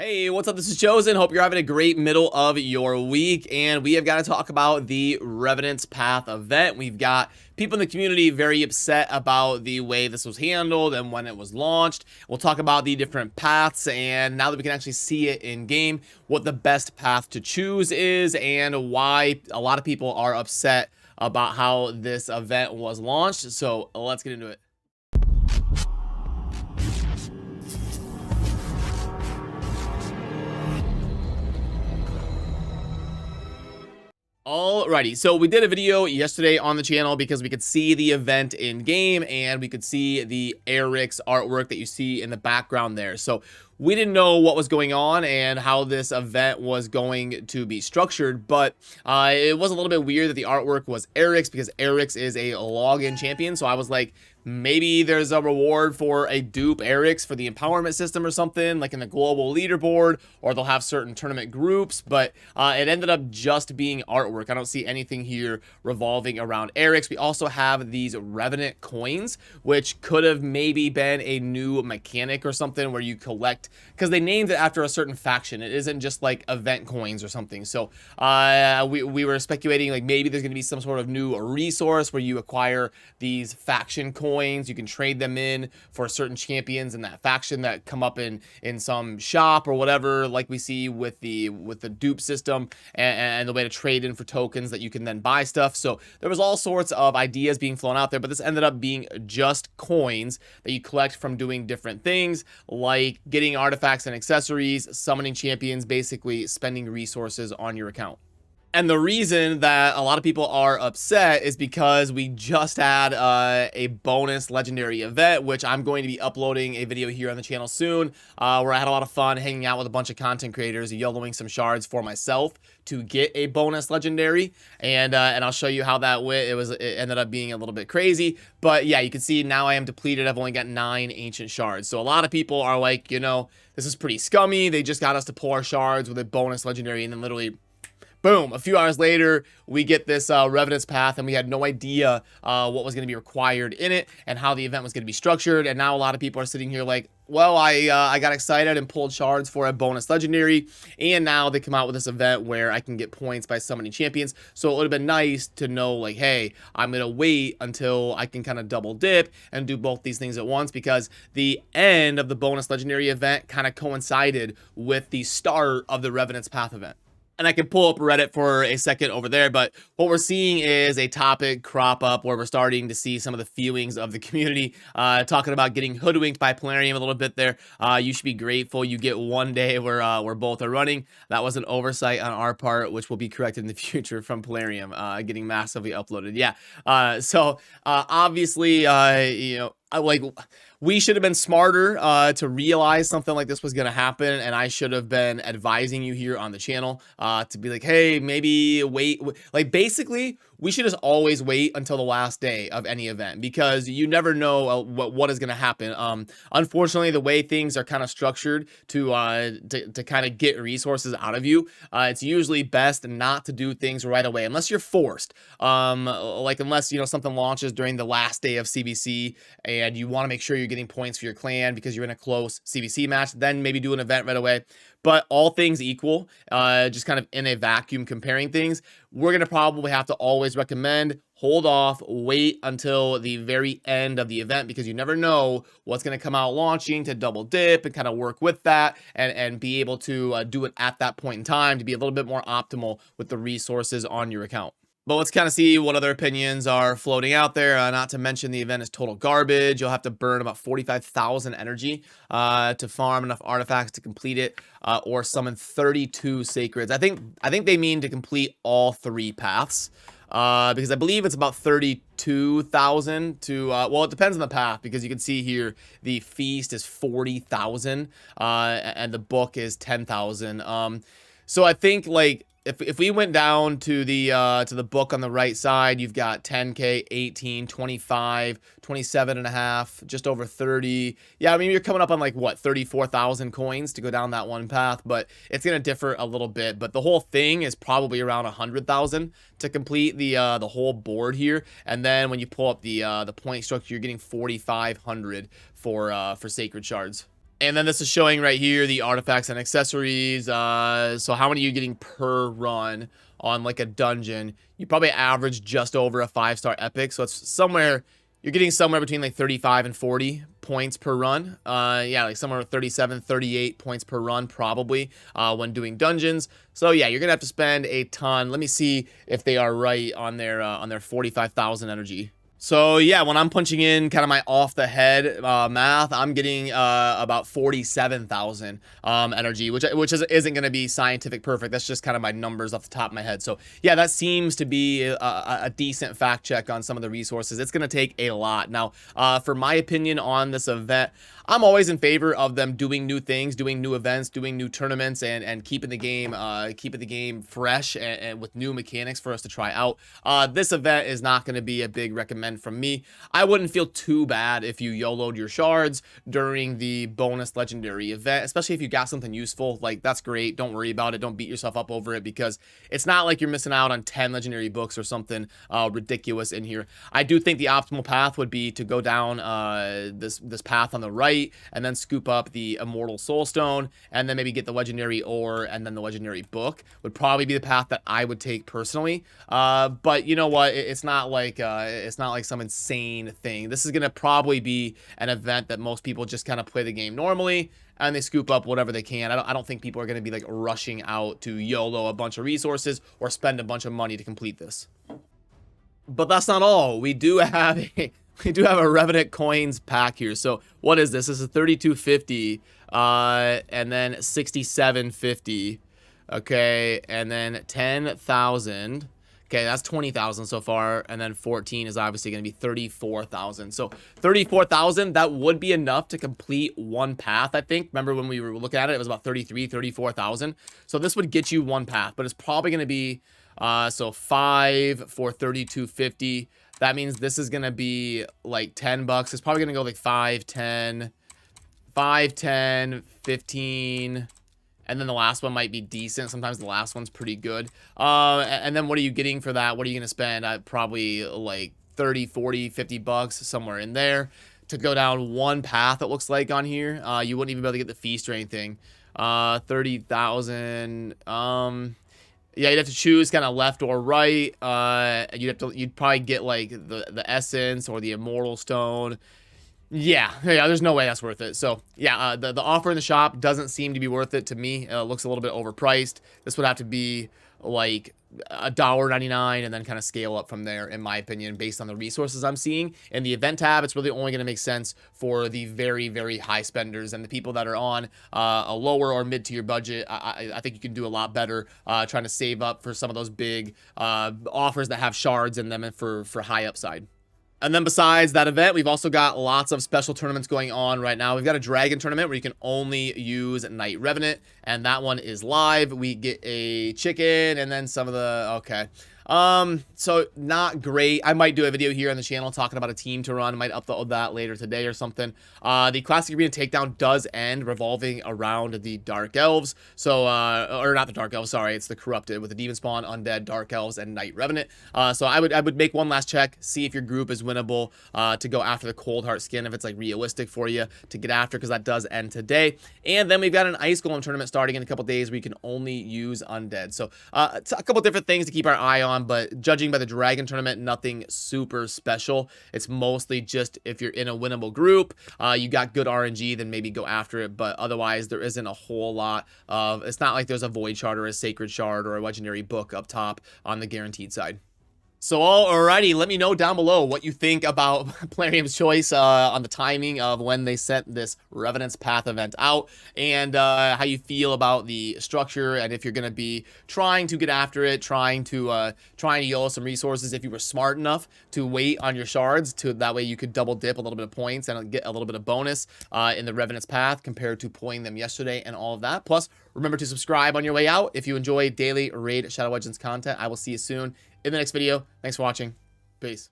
Hey, what's up? This is Chosen. Hope you're having a great middle of your week. And we have got to talk about the Revenant's Path event. We've got people in the community very upset about the way this was handled and when it was launched. We'll talk about the different paths, and now that we can actually see it in game, what the best path to choose is and why a lot of people are upset about how this event was launched. So let's get into it. Alrighty, so we did a video yesterday on the channel because we could see the event in game and we could see the HyperX artwork that you see in the background there. So we didn't know what was going on and how this event was going to be structured, but it was a little bit weird that the artwork was HyperX because HyperX is a login champion. So I was like, maybe there's a reward for a dupe HyperX for the empowerment system or something, like in the global leaderboard, or they'll have certain tournament groups, but it ended up just being artwork. I don't see anything here revolving around HyperX. We also have these Revenant coins, which could have maybe been a new mechanic or something where you collect, because they named it after a certain faction. It isn't just like event coins or something. So we were speculating like maybe there's going to be some sort of new resource where you acquire these faction coins. You can trade them in for certain champions in that faction that come up in some shop or whatever, like we see with the dupe system, and the way to trade in for tokens that you can then buy stuff. So there was all sorts of ideas being flown out there, but this ended up being just coins that you collect from doing different things like getting artifacts and accessories, summoning champions, basically spending resources on your account. And the reason that a lot of people are upset is because we just had a bonus legendary event, which I'm going to be uploading a video here on the channel soon, where I had a lot of fun hanging out with a bunch of content creators, YOLOing some shards for myself to get a bonus legendary, and I'll show you how that went. It ended up being a little bit crazy, but yeah, you can see now I am depleted. I've only got 9 ancient shards. So a lot of people are like, you know, this is pretty scummy. They just got us to pull our shards with a bonus legendary, and then literally boom, a few hours later, we get this Revenant's Path, and we had no idea what was going to be required in it and how the event was going to be structured. And now a lot of people are sitting here like, well, I got excited and pulled shards for a bonus legendary, and now they come out with this event where I can get points by summoning champions. So it would have been nice to know, like, hey, I'm going to wait until I can kind of double dip and do both these things at once, because the end of the bonus legendary event kind of coincided with the start of the Revenant's Path event. And I can pull up Reddit for a second over there, but what we're seeing is a topic crop up where we're starting to see some of the feelings of the community, talking about getting hoodwinked by Plarium a little bit there. You should be grateful you get one day where both are running. That was an oversight on our part, which will be corrected in the future from Plarium, getting massively uploaded. Yeah. So obviously, you know, we should have been smarter to realize something like this was going to happen, and I should have been advising you here on the channel to be like, hey, maybe wait. Like, basically, we should just always wait until the last day of any event, because you never know what is going to happen. Unfortunately, the way things are kind of structured to kind of get resources out of you, it's usually best not to do things right away unless you're forced. Like, unless, you know, something launches during the last day of CBC and you want to make sure you're getting points for your clan because you're in a close CBC match, then maybe do an event right away. But all things equal, just kind of in a vacuum comparing things, we're going to probably have to always recommend hold off, wait until the very end of the event, because you never know what's going to come out launching to double dip and kind of work with that and be able to do it at that point in time to be a little bit more optimal with the resources on your account. But let's kind of see what other opinions are floating out there. Not to mention the event is total garbage. You'll have to burn about 45,000 energy to farm enough artifacts to complete it, or summon 32 sacreds. I think they mean to complete all 3 paths, because I believe it's about 32,000 to, well, it depends on the path, because you can see here the feast is 40,000, and the book is 10,000. So I think, like, if we went down to the book on the right side, you've got 10K, 18, 25, 27 and a half, just over 30. Yeah, I mean, you're coming up on like what, 34,000 coins to go down that one path, but it's going to differ a little bit. But the whole thing is probably around 100,000 to complete the whole board here. And then when you pull up the point structure, you're getting 4,500 for sacred shards. And then this is showing right here the artifacts and accessories. So how many are you getting per run on like a dungeon? You probably average just over a 5-star epic. So it's somewhere, you're getting somewhere between like 35 and 40 points per run. Yeah, like somewhere 37, 38 points per run probably when doing dungeons. So yeah, you're gonna have to spend a ton. Let me see if they are right on their 45,000 energy. So yeah, when I'm punching in kind of my off the head math, I'm getting about 47,000 energy, which isn't going to be scientific perfect. That's just kind of my numbers off the top of my head. So yeah, that seems to be a decent fact check on some of the resources. It's going to take a lot. Now, for my opinion on this event, I'm always in favor of them doing new things, doing new events, doing new tournaments, and keeping the game fresh and with new mechanics for us to try out. This event is not going to be a big recommend from me. I wouldn't feel too bad if you YOLO'd your shards during the bonus legendary event, especially if you got something useful. Like, that's great. Don't worry about it. Don't beat yourself up over it, because it's not like you're missing out on 10 legendary books or something ridiculous in here. I do think the optimal path would be to go down this path on the right and then scoop up the Immortal Soulstone and then maybe get the legendary ore and then the legendary book would probably be the path that I would take personally. But you know what? It's not like some insane thing. This is gonna probably be an event that most people just kind of play the game normally and they scoop up whatever they can. I don't think people are gonna be like rushing out to YOLO a bunch of resources or spend a bunch of money to complete this. But that's not all. We do have a Revenant coins pack here. So what is this? This is 3250 and then 6750. Okay, and then 10,000. Okay, that's 20,000 so far, and then 14 is obviously going to be 34,000. So 34,000, that would be enough to complete one path, I think. Remember when we were looking at it, it was about 34,000. So this would get you one path, but it's probably going to be so 5 for 3250. That means this is going to be like 10 bucks. It's probably going to go like 5, 10, 15. And then the last one might be decent. Sometimes the last one's pretty good. And then what are you getting for that? What are you going to spend? Probably like 30, 40, 50 bucks, somewhere in there to go down one path, it looks like on here. You wouldn't even be able to get the feast or anything. 30,000. Yeah, you'd have to choose kind of left or right. You'd probably get like the essence or the immortal stone. Yeah, there's no way that's worth it. So yeah, the offer in the shop doesn't seem to be worth it to me. It looks a little bit overpriced. This would have to be like $1.99 and then kind of scale up from there, in my opinion, based on the resources I'm seeing. In the event tab, it's really only going to make sense for the very, very high spenders and the people that are on a lower or mid-tier budget. I think you can do a lot better trying to save up for some of those big offers that have shards in them and for high upside. And then besides that event, we've also got lots of special tournaments going on right now. We've got a Dragon tournament where you can only use Knight Revenant, and that one is live. We get a chicken and then some of the... Okay. So not great. I might do a video here on the channel talking about a team to run. I might upload that later today or something. The Classic Arena Takedown does end revolving around the Dark Elves. So, or not the Dark Elves, sorry. It's the Corrupted with the Demon Spawn, Undead, Dark Elves, and Knight Revenant. So I would make one last check, see if your group is winnable, to go after the Cold Heart skin, if it's like realistic for you to get after, because that does end today. And then we've got an Ice Golem tournament starting in a couple days where you can only use Undead. So, it's a couple different things to keep our eye on. But judging by the Dragon tournament, nothing super special. It's mostly just if you're in a winnable group, you got good RNG, then maybe go after it. But otherwise, there isn't a whole lot of... It's not like there's a Void Shard or a Sacred Shard or a Legendary Book up top on the guaranteed side. So alrighty, let me know down below what you think about Plarium's choice on the timing of when they sent this Revenant's Path event out, and how you feel about the structure, and if you're going to be trying to get after it, trying to YOLO some resources, if you were smart enough to wait on your shards, to that way you could double dip a little bit of points and get a little bit of bonus in the Revenant's Path compared to pulling them yesterday and all of that. Plus, remember to subscribe on your way out if you enjoy daily Raid Shadow Legends content. I will see you soon in the next video. Thanks for watching. Peace.